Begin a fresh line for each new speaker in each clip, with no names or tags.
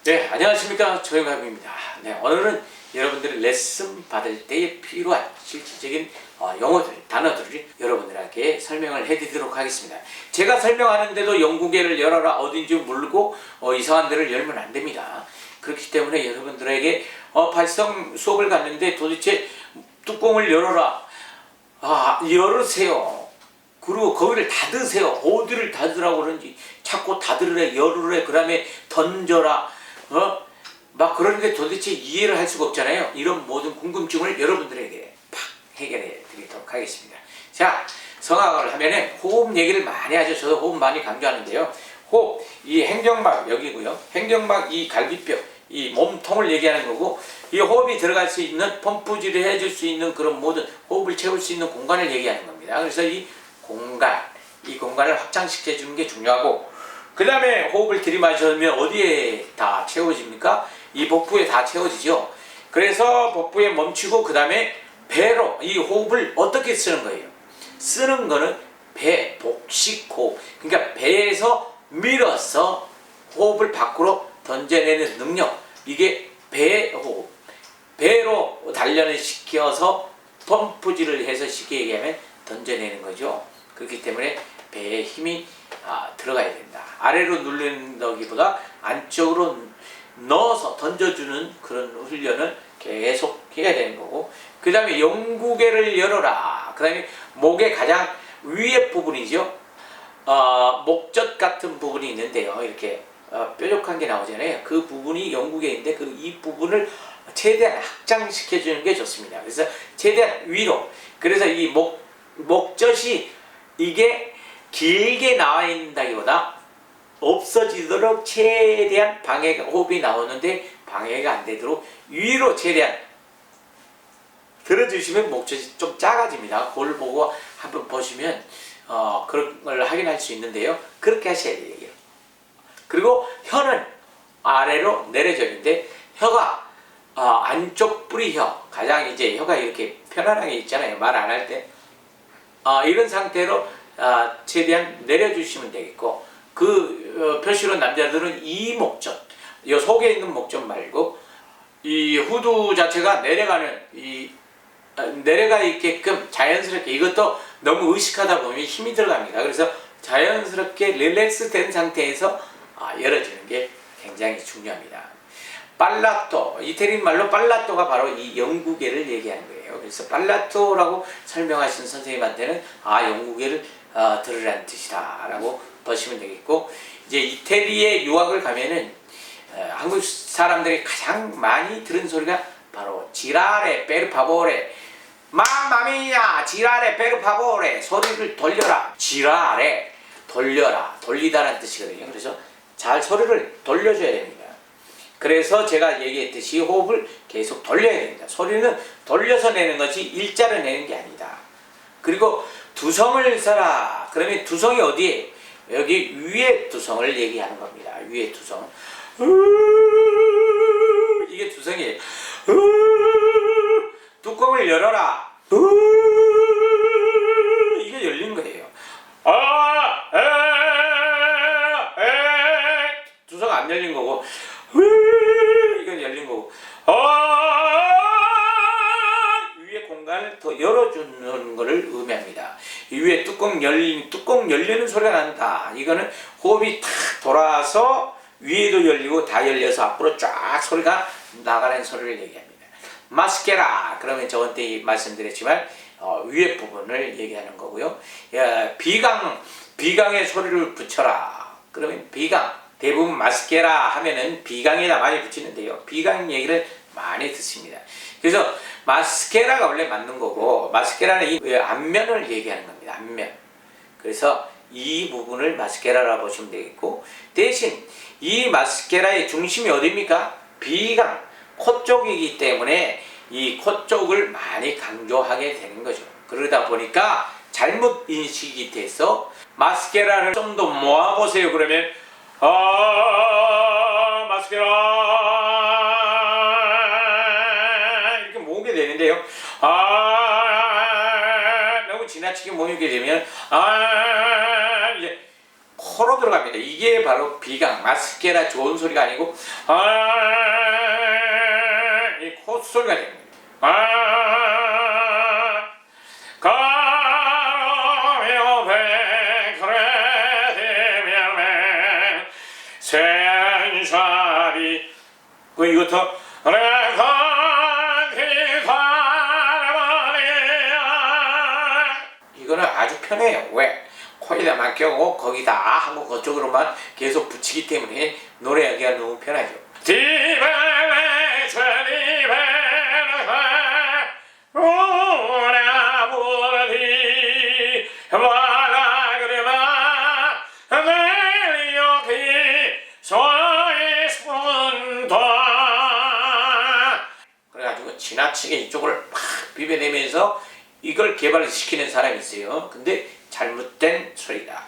네, 안녕하십니까. 조영갑입니다. 네, 오늘은 여러분들이 레슨 받을 때에 필요한 실질적인 용어들, 단어들을 여러분들에게 설명을 해드리도록 하겠습니다. 제가 설명하는데도 영국에를 열어라 어딘지 모르고 이상한 데를 열면 안 됩니다. 그렇기 때문에 여러분들에게 발성 수업을 갔는데 도대체 뚜껑을 열어라, 열으세요. 그리고 거기를 닫으세요. 어디를 닫으라고 그러는지 자꾸 닫으래, 열으래, 그 다음에 던져라, 막 그러는데 도대체 이해를 할 수가 없잖아요. 이런 모든 궁금증을 여러분들에게 팍 해결해 드리도록 하겠습니다. 자, 성악을 하면은 호흡 얘기를 많이 하죠. 저도 호흡 많이 강조하는데요. 호흡, 이 행정막 여기고요. 행정막 이 갈비뼈, 이 몸통을 얘기하는 거고, 이 호흡이 들어갈 수 있는 펌프질을 해줄 수 있는 그런 모든 호흡을 채울 수 있는 공간을 얘기하는 겁니다. 그래서 이 공간을 확장시켜 주는 게 중요하고, 그 다음에 호흡을 들이마시면 어디에 다 채워집니까? 이 복부에 다 채워지죠. 그래서 복부에 멈추고 그 다음에 배로 이 호흡을 어떻게 쓰는 거예요? 쓰는 거는 배, 복식 호흡. 그러니까 배에서 밀어서 호흡을 밖으로 던져내는 능력. 이게 배 호흡. 배로 단련을 시켜서 펌프질을 해서 쉽게 얘기하면 던져내는 거죠. 그렇기 때문에 배에 힘이 들어가야 된다. 아래로 누른다기보다 안쪽으로 넣어서 던져주는 그런 훈련을 계속 해야 되는 거고, 그 다음에 영구개를 열어라. 그 다음에 목의 가장 위에 부분이죠. 목젖 같은 부분이 있는데요. 이렇게 뾰족한 게 나오잖아요. 그 부분이 영구개인데 이 부분을 최대한 확장시켜 주는 게 좋습니다. 그래서 최대한 위로. 그래서 이 목젖이 이게 길게 나와 있다기보다 없어지도록 최대한 호흡이 나오는데 방해가 안 되도록 위로 최대한 들어주시면 목젖이 좀 작아집니다. 그걸 보고 한번 보시면 그런 걸 확인할 수 있는데요. 그렇게 하셔야 돼요. 그리고 혀는 아래로 내려져는데 혀가 안쪽 뿌리혀, 가장 이제 혀가 이렇게 편안하게 있잖아요. 말 안 할 때. 이런 상태로 최대한 내려주시면 되겠고, 표시로 남자들은 이 목젖, 이 속에 있는 목젖 말고 이 후두 자체가 내려가 있게끔 자연스럽게, 이것도 너무 의식하다 보면 힘이 들어갑니다. 그래서 자연스럽게 릴렉스 된 상태에서 열어주는 게 굉장히 중요합니다. 빨라토, 이태리 말로 빨라토가 바로 이 영구개를 얘기하는 거예요. 그래서 빨라토라고 설명하신 선생님한테는 영구개를 들으라는 뜻이다 라고 보시면 되겠고, 이제 이태리에 유학을 가면은 한국 사람들이 가장 많이 들은 소리가 바로 지라레 페르파보레, 맘마미야 지라레 페르파보레, 소리를 돌려라. 지라레, 돌려라, 돌리다라는 뜻이거든요. 그래서 잘 소리를 돌려줘야 됩니다. 그래서 제가 얘기했듯이 호흡을 계속 돌려야 됩니다. 소리는 돌려서 내는 것이 일자로 내는 게 아니다. 그리고 두성을 써라. 그러면 두성이 어디에? 여기 위에 두성을 얘기하는 겁니다. 위에 두성. 이게 두성이에요. 뚜껑을 열어라. 이게 열린 거예요. 두성 안 열린 거고, 이건 열린 거고, 위에 공간을 더 열어주는 것을 의미합니다. 이 위에 뚜껑 열리는 소리가 난다. 이거는 호흡이 탁 돌아서 위에도 열리고 다 열려서 앞으로 쫙 소리가 나가는 소리를 얘기합니다. 마스케라, 그러면 저번에 말씀드렸지만 위에 부분을 얘기하는 거고요. 비강에 소리를 붙여라. 그러면 비강, 대부분 마스케라 하면은 비강에다 많이 붙이는데요. 비강 얘기를 많이 듣습니다. 그래서 마스케라가 원래 맞는 거고, 마스케라는 이 앞면을 얘기하는 겁니다. 앞면. 그래서 이 부분을 마스케라라고 보시면 되겠고, 대신 이 마스케라의 중심이 어디입니까? 비강, 코 쪽이기 때문에 이 코 쪽을 많이 강조하게 되는 거죠. 그러다 보니까 잘못 인식이 돼서 마스케라를 좀 더 모아보세요. 그러면 마스케라 이렇게 모으게 되는데요. 너무 지나치게 모이게 되면 이제 코 코로 들어갑니다. 이게 바로 비강, 마스케라 좋은 소리가 아니고 이 콧소리가 됩니다. 이것도 이거는 아주 편해요. 왜? 코에다 맡겨고 거기다 하고 그쪽으로만 계속 붙이기 때문에 노래하기가 너무 편하죠. 그래가지고 지나치게 이쪽을 막 비벼내면서 이걸 개발시키는 사람이 있어요. 근데 잘못된 소리다.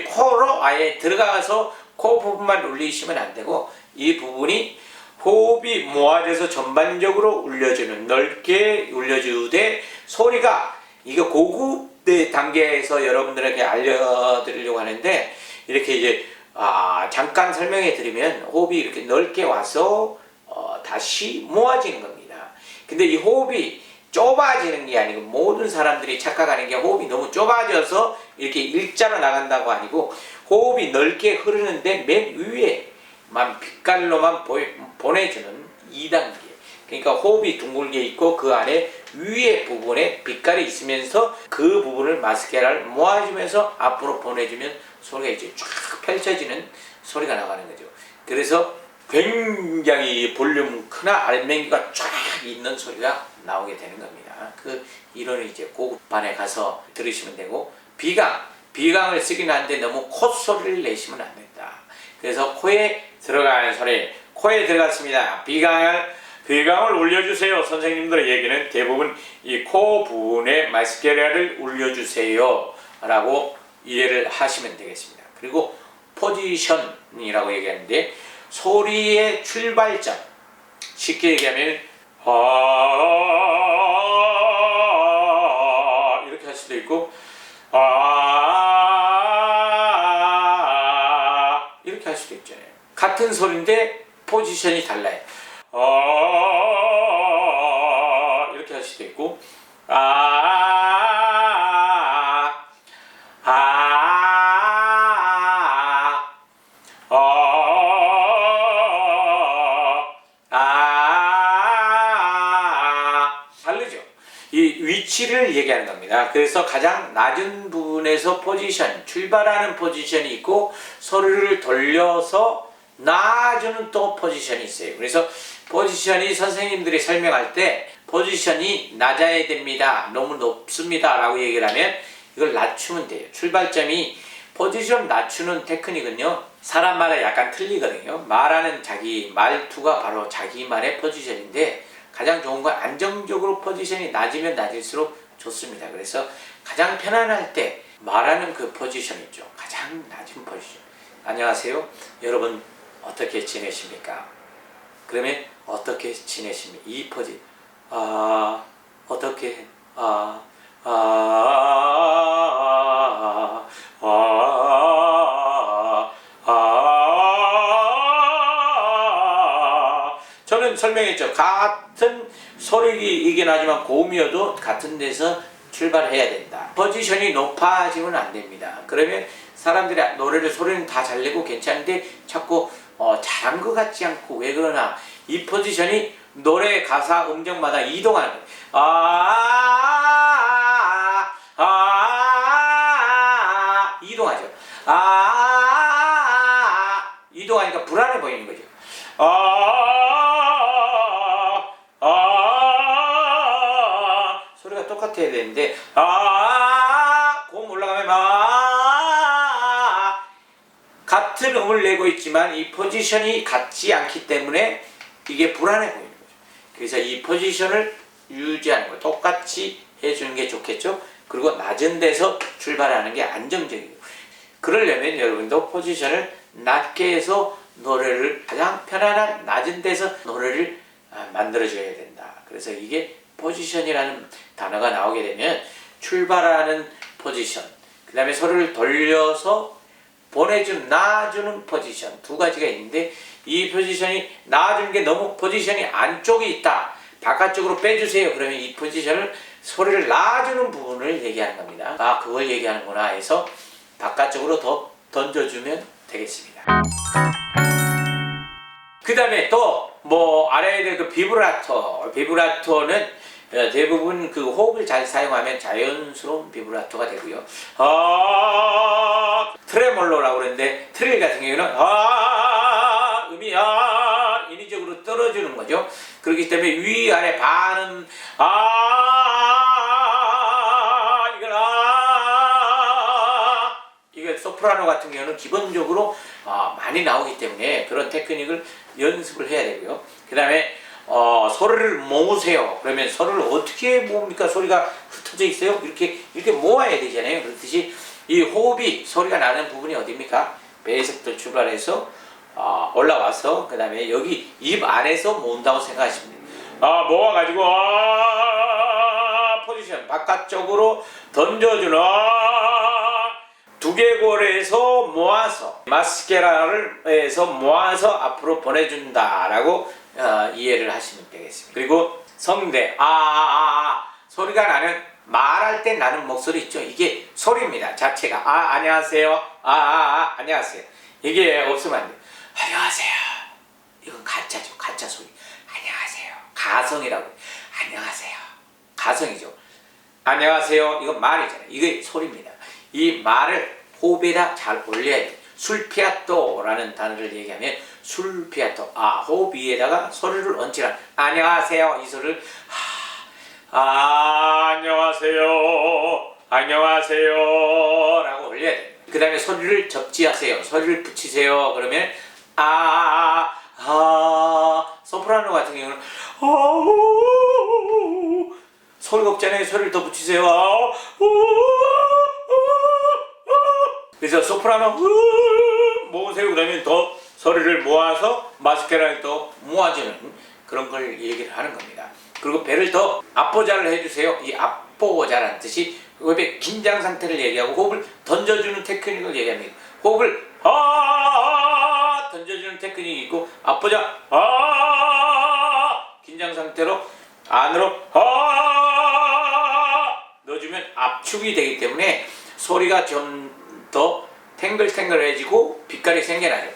코로 아예 들어가서 코 부분만 울리시면 안 되고 이 부분이 호흡이 모아져서 전반적으로 울려주는, 넓게 울려주되 소리가 이거 고급 단계에서 여러분들에게 알려드리려고 하는데 이렇게 이제 잠깐 설명해 드리면 호흡이 이렇게 넓게 와서 다시 모아지는 겁니다. 근데 이 호흡이 좁아지는 게 아니고 모든 사람들이 착각하는 게 호흡이 너무 좁아져서 이렇게 일자로 나간다고 아니고 호흡이 넓게 흐르는데 맨 위에만 빛깔로만 보내주는 2단계. 그러니까 호흡이 둥글게 있고 그 안에 위에 부분에 빛깔이 있으면서 그 부분을 마스케라를 모아주면서 앞으로 보내주면 소리가 이제 쫙 펼쳐지는 소리가 나가는 거죠. 그래서 굉장히 볼륨 크나 알맹이가 쫙 있는 소리가 나오게 되는 겁니다. 그 이론은 이제 고급반에 가서 들으시면 되고 비강을 쓰긴 하는데 너무 콧소리를 내시면 안 된다. 그래서 코에 들어가는 소리, 코에 들어갔습니다. 비강을 울려주세요. 선생님들의 얘기는 대부분 이 코 부분에 마스케라를 울려주세요 라고 이해를 하시면 되겠습니다. 그리고 포지션이라고 얘기하는데 소리의 출발점, 쉽게 얘기하면 이렇게 할 수도 있고 이렇게 할 수도 있잖아요. 같은 소리인데 포지션이 달라요. 이렇게 할 수도 있고 다르죠. 이 위치를 얘기하는 겁니다. 그래서 가장 낮은 부분에서 포지션, 출발하는 포지션이 있고 소리를 돌려서 놔주는 또 포지션이 있어요. 그래서 포지션이 선생님들이 설명할 때 포지션이 낮아야 됩니다. 너무 높습니다. 라고 얘기를 하면 이걸 낮추면 돼요. 출발점이 포지션 낮추는 테크닉은요. 사람마다 약간 틀리거든요. 말하는 자기 말투가 바로 자기만의 포지션인데 가장 좋은 건 안정적으로 포지션이 낮으면 낮을수록 좋습니다. 그래서 가장 편안할 때 말하는 그 포지션 있죠. 가장 낮은 포지션. 안녕하세요. 여러분 어떻게 지내십니까? 그러면 어떻게 지내십니까? 이 포지. 어떻게 저는 설명했죠. 같은 소리이긴 하지만 고음이어도 같은 데서 출발해야 된다. 포지션이 높아지면 안 됩니다. 그러면 사람들이 노래를 소리는 다 잘 내고 괜찮은데 자꾸 잘한 것 같지 않고 왜 그러나 이 포지션이 노래 가사 음정마다 이동하는 거예요. 이동하죠. 이동하니까 불안해 보이는 거죠. 소리가 똑같아야 되는데 고음 올라가면 같은 음을 내고 있지만 이 포지션이 같지 않기 때문에 이게 불안해 보이는 거죠. 그래서 이 포지션을 유지하는 거 똑같이 해주는 게 좋겠죠. 그리고 낮은 데서 출발하는 게 안정적이고 그러려면 여러분도 포지션을 낮게 해서 노래를 가장 편안한 낮은 데서 노래를 만들어줘야 된다. 그래서 이게 포지션이라는 단어가 나오게 되면 출발하는 포지션, 그 다음에 소리를 돌려서 놔주는 포지션 두 가지가 있는데 이 포지션이 놔주는 게 너무 포지션이 안쪽에 있다. 바깥쪽으로 빼주세요. 그러면 이 포지션을 소리를 놔주는 부분을 얘기하는 겁니다. 아, 그걸 얘기하는구나 해서 바깥쪽으로 더 던져주면 되겠습니다. 그 다음에 또 뭐 알아야 될 그 비브라토는 대부분 그 호흡을 잘 사용하면 자연스러운 비브라토가 되고요. 트레몰로라고 그러는데 트릴 같은 경우는 음이 인위적으로 떨어지는 거죠. 그렇기 때문에 위아래 반음 이게 소프라노 같은 경우는 기본적으로 많이 나오기 때문에 그런 테크닉을 연습을 해야 되고요. 그 다음에 소리를 모으세요. 그러면 소리를 어떻게 모읍니까? 소리가 흩어져 있어요. 이렇게 모아야 되잖아요. 그렇듯이 이 호흡이 소리가 나는 부분이 어디입니까? 배에서부터 출발해서 올라와서 그 다음에 여기 입 안에서 모은다고 생각하시면 됩니다. 모아가지고 포지션 바깥쪽으로 던져주는 두개골에서 모아서 마스케라를 해서 모아서 앞으로 보내준다라고 이해를 하시면 되겠습니다. 그리고 성대 소리가 나는 말할 때 나는 목소리 있죠. 이게 소리입니다. 자체가 안녕하세요. 안녕하세요. 이게 없으면 안 돼요. 안녕하세요. 이건 가짜죠. 가짜 소리. 안녕하세요. 가성이라고. 안녕하세요. 가성이죠. 안녕하세요. 이건 말이잖아요. 이게 소리입니다. 이 말을 호흡에다 잘 올려야 돼요. 술피아토라는 단어를 얘기하면 술피아토 호흡 위에다가 소리를 얹지라 안녕하세요. 이 소리를 안녕하세요 라고 올려야 돼요. 그 다음에 소리를 접지하세요. 소리를 붙이세요. 그러면 소프라노 같은 경우는 소리가 없잖아요. 소리를 더 붙이세요. 그래서 소프라노 모으세요. 그러면 더 소리를 모아서 마스케라를 더 모아주는 그런 걸 얘기를 하는 겁니다. 그리고 배를 더 앞보자를 해주세요. 이 앞보자라는 뜻이 호흡의 긴장 상태를 얘기하고 호흡을 던져주는 테크닉을 얘기합니다. 호흡을 던져주는 테크닉이 있고 앞보자 긴장 상태로 안으로 넣어주면 압축이 되기 때문에 소리가 좀 더 탱글탱글해지고 빛깔이 생겨나죠.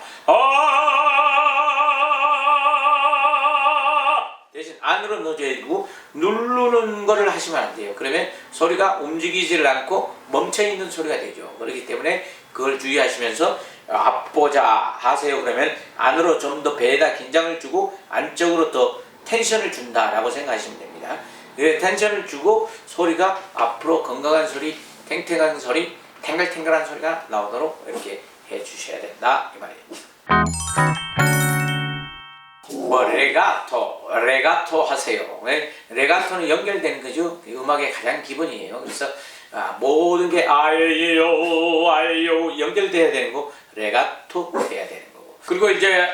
대신 안으로 넣어줘야 되고 누르는 거를 하시면 안 돼요. 그러면 소리가 움직이지를 않고 멈춰있는 소리가 되죠. 그렇기 때문에 그걸 주의하시면서 앞보자 하세요. 그러면 안으로 좀 더 배에다 긴장을 주고 안쪽으로 더 텐션을 준다라고 생각하시면 됩니다. 텐션을 주고 소리가 앞으로 건강한 소리, 탱탱한 소리, 탱글탱글한 소리가 나오도록 이렇게 해주셔야 된다 이 말이에요. 레가토 하세요. 레가토는 연결되는 거죠. 음악의 가장 기본이에요. 그래서 모든 게 아예요 연결돼야 되는 거 레가토 돼야 되는 거고. 그리고 이제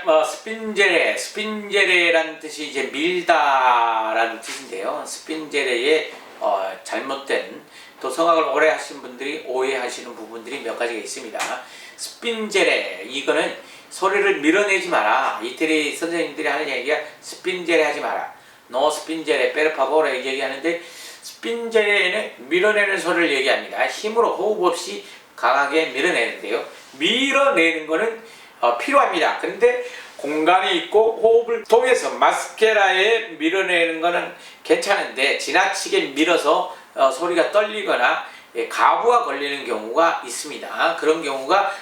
스핀제레라는 뜻이 이제 밀다라는 뜻인데요. 스핀제레의 잘못된 또 성악을 오래 하신 분들이 오해하시는 부분들이 몇 가지가 있습니다. 스핀제레 이거는 소리를 밀어내지 마라. 이태리 선생님들이 하는 얘기가 스핀제레 하지 마라. 노 스핀제레 페르파보레 얘기하는데 스핀제레는 밀어내는 소리를 얘기합니다. 힘으로 호흡 없이 강하게 밀어내는데요. 밀어내는 거는 필요합니다. 근데 공간이 있고 호흡을 통해서 마스케라에 밀어내는 거는 괜찮은데 지나치게 밀어서 소리가 떨리거나 가부가 걸리는 경우가 있습니다. 그런 경우가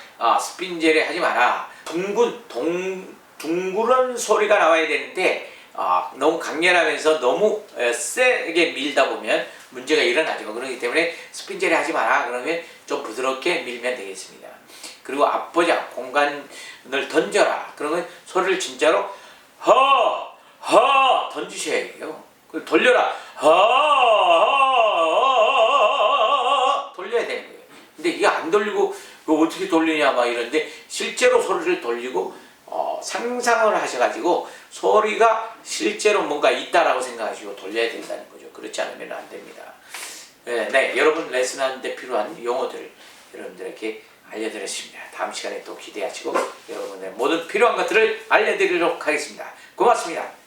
스핀제레 하지 마라. 둥그런 소리가 나와야 되는데 너무 강렬하면서 너무 세게 밀다 보면 문제가 일어나죠. 그렇기 때문에 스핀제레 하지 마라. 그러면 좀 부드럽게 밀면 되겠습니다. 그리고 앞보자 공간을 던져라. 그러면 소리를 진짜로 던지셔야 해요. 그걸 돌려라. 돌려야 되는 거예요. 근데 이게 안 돌리고 이거 어떻게 돌리냐 막 이러는데 실제로 소리를 돌리고 상상을 하셔가지고 소리가 실제로 뭔가 있다라고 생각하시고 돌려야 된다는 거죠. 그렇지 않으면 안 됩니다. 네, 여러분 레슨하는데 필요한 용어들 여러분들에게 알려드렸습니다. 다음 시간에 또 기대하시고 여러분의 모든 필요한 것들을 알려드리도록 하겠습니다. 고맙습니다.